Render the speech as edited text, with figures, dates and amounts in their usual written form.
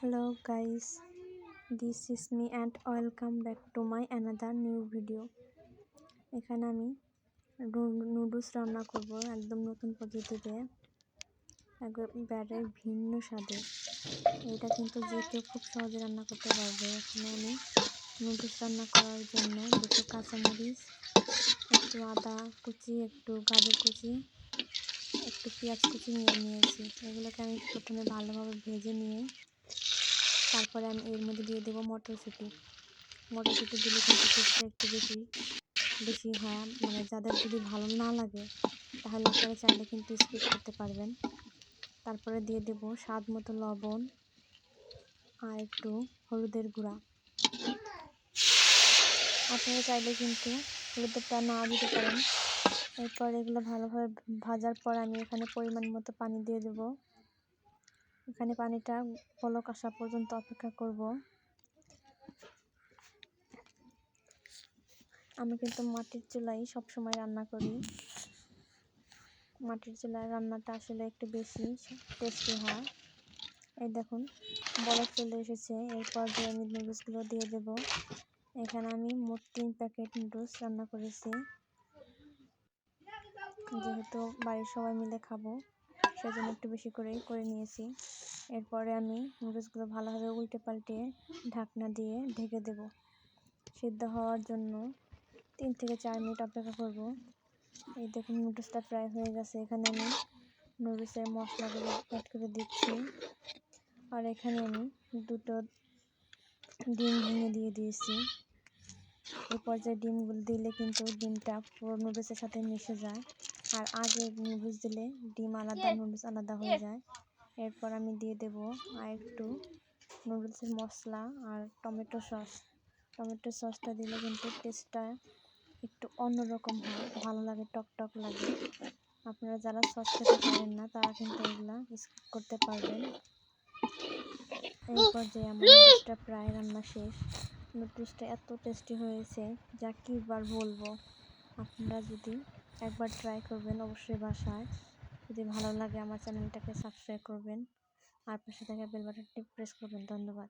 Hello guys, this is me and welcome back to my another new video. এখানে আমি noodles রান্না করব একদম নতুন পদ্ধতিতে, একবারে ভিন্ন স্বাদে। এটা কিন্তু যে কেউ খুব সহজে রান্না করতে পারবে। এখানে আমি নুডলস রান্না করার জন্য দুটো কাঁচামরিচ, একটু আদা কুচি, একটু গাজর কুচি, একটু পেঁয়াজ কুচি নিয়েছি। এগুলোকে আমি প্রথমে ভালোভাবে ভেজে নিয়ে তারপরে আমি এর মধ্যে দিয়ে দেবো মটরশুঁটি দিলে কিন্তু টেস্টটা একটু বেশি হয়। মানে যাদের যদি ভালো না লাগে তাহলে আপনারা চাইলে কিন্তু স্কিপ করতে পারবেন। তারপরে দিয়ে দেব স্বাদ মতো লবণ আর একটু হলুদের গুঁড়া। আপনারা চাইলে কিন্তু হলুদেরটা না দিতে পারেন। এরপর এগুলো ভালোভাবে ভাজার পর আমি এখানে পরিমাণ মতো পানি দিয়ে দেব। এখানে পানিটা বলক আসা পর্যন্ত অপেক্ষা করব। আমি কিন্তু মাটির চুলায় সবসময় রান্না করি। মাটির চুলায় রান্নাটা আসলে একটু বেশি টেস্টি হয়। এই দেখুন বলক চলে এসেছে। এরপর যে আমি নুডলসগুলো দিয়ে দেব। এখানে আমি মোট 3 প্যাকেট নুডলস রান্না করেছি, যেহেতু বাড়ির সবাই মিলে খাবো সেজন্য একটু বেশি করেই করে নিয়েছি। এরপরে আমি নুডলসগুলো ভালোভাবে উল্টে পাল্টে ঢাকনা দিয়ে ঢেকে দেব। সিদ্ধ হওয়ার জন্য 3 থেকে 4 মিনিট অপেক্ষা করব। এই দেখুন নুডলসটা প্রায় হয়ে গেছে। এখানে আমি নুডলসের মশলাগুলো অ্যাড করে দিচ্ছি। আর এখানে আমি দুটো ডিম ভেঙে দিয়ে দিয়েছি। এই পর্যায়ে ডিমগুলো দিলে কিন্তু ডিমটা পুরো নুডলসের সাথে মিশে যায়। আর আগে নুডলস দিলে ডিম আলাদা নুডলস আলাদা হয়ে যায়। এরপর আমি দিয়ে দেব আর একটু নুডলসের মশলা আর টমেটো সসটা দিলে কিন্তু টেস্টটা একটু অন্যরকম হয়, ভালো লাগে, টক লাগে। আপনারা যারা সস খেতে পারেন না তারা কিন্তু এগুলা স্কিপ করতে পারবেন। এই পর্যায়ে আমার নুডলসটা প্রায় রান্না শেষ। নুডলসটা এত টেস্টি হয়েছে যা কিবার বলবো। আপনারা যদি একবার ট্রাই করবেন অবশ্যই বাসায়। যদি ভালো লাগে আমার চ্যানেলটাকে সাবস্ক্রাইব করবেন আর পাশে থাকা বেল বাটনটি প্রেস করবেন। ধন্যবাদ।